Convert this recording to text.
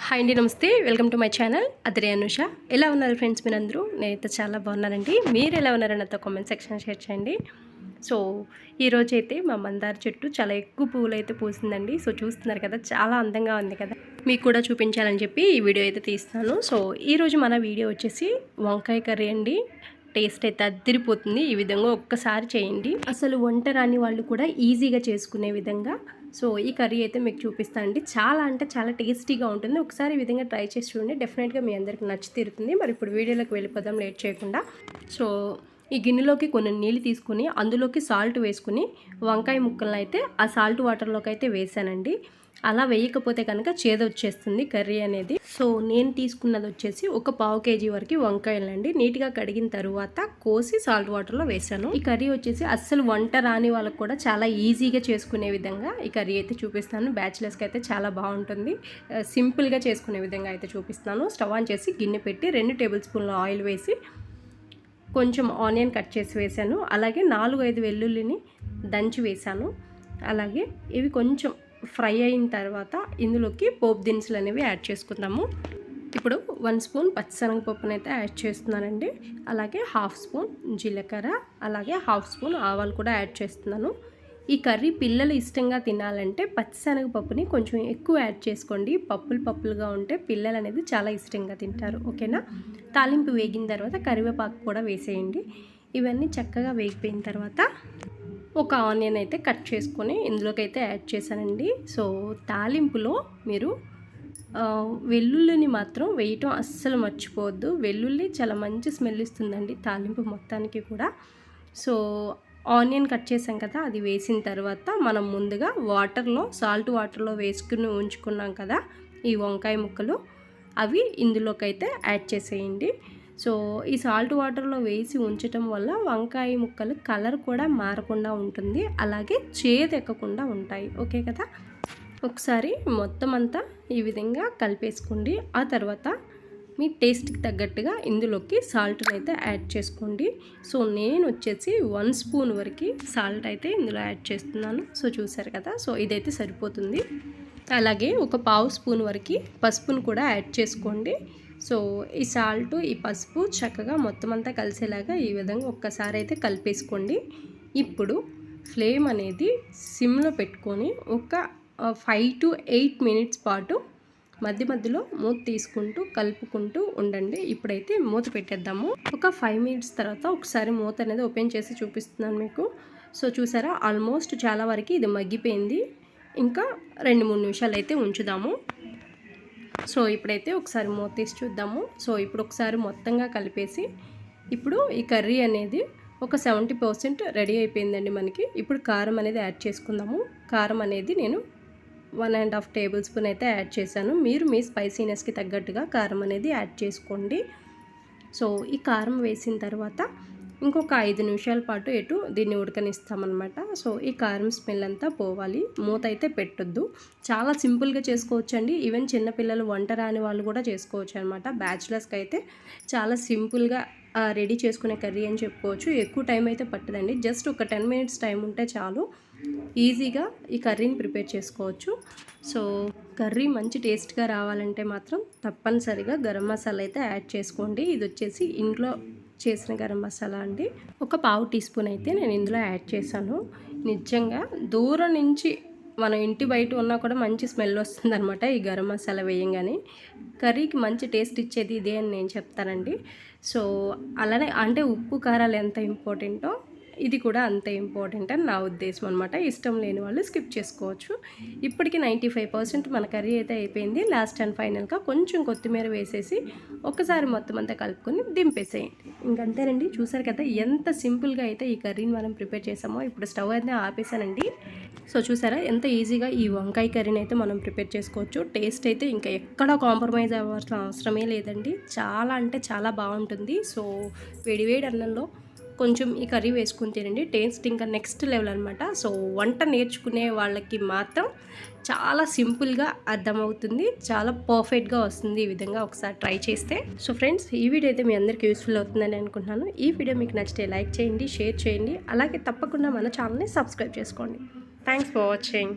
Hi అండి, నమస్తే. Welcome to my channel అదిరే అనుష. ఎలా ఉన్నారు ఫ్రెండ్స్ మీరందరూ? నేనైతే చాలా బాగున్నానండి. మీరు ఎలా ఉన్నారని నాతో కామెంట్ సెక్షన్ షేర్ చేయండి. సో ఈరోజు అయితే మా మందార చెట్టు చాలా ఎక్కువ పువ్వులు అయితే పూసిందండి. సో చూస్తున్నారు కదా, చాలా అందంగా ఉంది కదా. మీకు కూడా చూపించాలని చెప్పి ఈ వీడియో అయితే తీస్తాను. సో ఈరోజు మన వీడియో వచ్చేసి వంకాయ కర్రీ అండి. టేస్ట్ అయితే అదిరిపోతుంది. ఈ విధంగా ఒక్కసారి చేయండి. అసలు వంట రాని వాళ్ళు కూడా ఈజీగా చేసుకునే విధంగా సో ఈ కర్రీ అయితే మీకు చూపిస్తానండి. చాలా అంటే చాలా టేస్టీగా ఉంటుంది. ఒకసారి ఈ విధంగా ట్రై చేసి చూడండి. డెఫినెట్గా మీ అందరికి నచ్చి తీరుతుంది. మరి ఇప్పుడు వీడియోలోకి వెళ్ళిపోదాం లేట్ చేయకుండా. సో ఈ గిన్నెలోకి కొన్ని నీళ్ళు తీసుకుని అందులోకి సాల్ట్ వేసుకుని వంకాయ ముక్కలను అయితే ఆ సాల్ట్ వాటర్లోకి అయితే వేసానండి. అలా వేయకపోతే కనుక చేదు వచ్చేస్తుంది కర్రీ అనేది. సో నేను తీసుకున్నది వచ్చేసి ఒక పావు కేజీ వరకు వంకాయలండి. నీట్గా కడిగిన తర్వాత కోసి సాల్ట్ వాటర్లో వేసాను. ఈ కర్రీ వచ్చేసి అస్సలు వంట రాని వాళ్ళకు కూడా చాలా ఈజీగా చేసుకునే విధంగా ఈ కర్రీ అయితే చూపిస్తాను. బ్యాచిలర్స్కి అయితే చాలా బాగుంటుంది. సింపుల్గా చేసుకునే విధంగా అయితే చూపిస్తాను. స్టవ్ ఆన్ చేసి గిన్నె పెట్టి 2 టేబుల్ స్పూన్ల ఆయిల్ వేసి కొంచెం ఆనియన్ కట్ చేసి వేసాను. అలాగే 4-5 వెల్లుల్లిని దంచి వేసాను. అలాగే ఇవి కొంచెం ఫ్రై అయిన తర్వాత ఇందులోకి పోపు దినుసులు అనేవి యాడ్ చేసుకుందాము. ఇప్పుడు 1 స్పూన్ పచ్చిశనగపప్పును అయితే యాడ్ చేస్తున్నానండి. అలాగే 1/2 స్పూన్ జీలకర్ర, అలాగే 1/2 స్పూన్ ఆవాలు కూడా యాడ్ చేస్తున్నాను. ఈ కర్రీ పిల్లలు ఇష్టంగా తినాలంటే పచ్చిశనగపప్పుని కొంచెం ఎక్కువ యాడ్ చేసుకోండి. పప్పులుగా ఉంటే పిల్లలు అనేది చాలా ఇష్టంగా తింటారు. ఓకేనా? తాలింపు వేగిన తర్వాత కరివేపాకు కూడా వేసేయండి. ఇవన్నీ చక్కగా వేగిపోయిన తర్వాత ఒక ఆనియన్ అయితే కట్ చేసుకొని ఇందులోకి అయితే యాడ్ చేశానండి. సో తాలింపులో మీరు వెల్లుల్లిని మాత్రం వేయటం అస్సలు మర్చిపోవద్దు. వెల్లుల్లి చాలా మంచి స్మెల్ ఇస్తుందండి తాలింపు మొత్తానికి కూడా. సో ఆనియన్ కట్ చేసాం కదా, అది వేసిన తర్వాత మనం ముందుగా సాల్ట్ వాటర్లో వేసుకుని ఉంచుకున్నాం కదా ఈ వంకాయ ముక్కలు, అవి ఇందులోకైతే యాడ్ చేసేయండి. సో ఈ సాల్ట్ వాటర్లో వేసి ఉంచటం వల్ల వంకాయ ముక్కలు కలర్ కూడా మారకుండా ఉంటుంది. అలాగే చేదు ఎక్కకుండా ఉంటాయి. ఓకే కదా? ఒకసారి మొత్తం అంతా ఈ విధంగా కలిపేసుకోండి. ఆ తర్వాత మీ టేస్ట్కి తగ్గట్టుగా ఇందులోకి సాల్ట్ని అయితే యాడ్ చేసుకోండి. సో నేను వచ్చేసి 1 స్పూన్ వరకు సాల్ట్ అయితే ఇందులో యాడ్ చేస్తున్నాను. సో చూసారు కదా, సో ఇదైతే సరిపోతుంది. అలాగే ఒక 1/2 స్పూన్ వరకు పసుపును కూడా యాడ్ చేసుకోండి. సో ఈ సాల్ట్, ఈ పసుపు చక్కగా మొత్తం అంతా కలిసేలాగా ఈ విధంగా ఒక్కసారి అయితే కలిపేసుకోండి. ఇప్పుడు ఫ్లేమ్ అనేది సిమ్లో పెట్టుకొని ఒక 5 to 8 మినిట్స్ పాటు మధ్యలో మూత తీసుకుంటూ కలుపుకుంటూ ఉండండి. ఇప్పుడైతే మూత పెట్టేద్దాము. ఒక 5 మినిట్స్ తర్వాత ఒకసారి మూత అనేది ఓపెన్ చేసి చూపిస్తున్నాను మీకు. సో చూసారా, ఆల్మోస్ట్ చాలా వరకు ఇది మగ్గిపోయింది. ఇంకా 2-3 నిమిషాలు అయితే ఉంచుదాము. సో ఇప్పుడైతే ఒకసారి మూత తీసి చూద్దాము. సో ఇప్పుడు ఒకసారి మొత్తంగా కలిపేసి ఇప్పుడు ఈ కర్రీ అనేది ఒక 70% రెడీ అయిపోయిందండి మనకి. ఇప్పుడు కారం అనేది యాడ్ చేసుకుందాము. కారం అనేది నేను 1.5 టేబుల్ స్పూన్ అయితే యాడ్ చేశాను. మీరు మీ స్పైసీనెస్కి తగ్గట్టుగా కారం అనేది యాడ్ చేసుకోండి. సో ఈ కారం వేసిన తర్వాత ఇంకొక 5 నిమిషాల పాటు దీన్ని ఉడకనిస్తామన్నమాట. సో ఈ కారం స్మెల్ అంతా పోవాలి. మూత అయితే పెట్టొద్దు. చాలా సింపుల్గా చేసుకోవచ్చండి. ఈవెన్ చిన్నపిల్లలు వంట రాని వాళ్ళు కూడా చేసుకోవచ్చు అనమాట. బ్యాచిలర్స్కి అయితే చాలా సింపుల్గా రెడీ చేసుకునే కర్రీ అని చెప్పుకోవచ్చు. ఎక్కువ టైం అయితే పట్టదండి. జస్ట్ ఒక 10 మినిట్స్ టైం ఉంటే చాలు, ఈజీగా ఈ కర్రీని ప్రిపేర్ చేసుకోవచ్చు. సో కర్రీ మంచి టేస్ట్గా రావాలంటే మాత్రం తప్పనిసరిగా గరం మసాలా అయితే యాడ్ చేసుకోండి. ఇది వచ్చేసి ఇంట్లో చేసిన గరం మసాలా అండి. ఒక 1/2 టీ స్పూన్ అయితే నేను ఇందులో యాడ్ చేశాను. నిజంగా దూరం నుంచి మనం ఇంటి బయట ఉన్నా కూడా మంచి స్మెల్ వస్తుందన్నమాట ఈ గరం మసాలా వేయంగానే. కర్రీకి మంచి టేస్ట్ ఇచ్చేది ఇదే అని నేను చెప్తానండి. సో అలానే అంటే ఉప్పు కారాలు ఎంత ఇంపార్టెంటో ఇది కూడా అంతే ఇంపార్టెంట్ అని నా ఉద్దేశం అనమాట. ఇష్టం లేని వాళ్ళు స్కిప్ చేసుకోవచ్చు. ఇప్పటికి 95% మన కర్రీ అయితే అయిపోయింది. లాస్ట్ అండ్ ఫైనల్గా కొంచెం కొత్తిమీర వేసేసి ఒకసారి మొత్తం అంతా కలుపుకొని దింపేసేయండి. ఇంకంతేనండి. చూసారు కదా ఎంత సింపుల్గా అయితే ఈ కర్రీని మనం ప్రిపేర్ చేసామో. ఇప్పుడు స్టవ్ అయితే ఆపేసానండి. సో చూసారా ఎంత ఈజీగా ఈ వంకాయ కర్రీని అయితే మనం ప్రిపేర్ చేసుకోవచ్చు. టేస్ట్ అయితే ఇంకా ఎక్కడా కాంప్రమైజ్ అవ్వాల్సిన అవసరమే లేదండి. చాలా అంటే చాలా బాగుంటుంది. సో వేడివేడి అన్నంలో కొంచెం ఈ కర్రీ వేసుకుని తినండి. టేస్ట్ ఇంకా నెక్స్ట్ లెవెల్ అనమాట. సో వంట నేర్చుకునే వాళ్ళకి మాత్రం చాలా సింపుల్గా అర్థమవుతుంది. చాలా పర్ఫెక్ట్గా వస్తుంది ఈ విధంగా ఒకసారి ట్రై చేస్తే. సో ఫ్రెండ్స్, ఈ వీడియో అయితే మీ అందరికీ యూస్ఫుల్ అవుతుందని అనుకుంటున్నాను. ఈ వీడియో మీకు నచ్చితే లైక్ చేయండి, షేర్ చేయండి. అలాగే తప్పకుండా మన ఛానల్ని సబ్స్క్రైబ్ చేసుకోండి. Thanks for watching.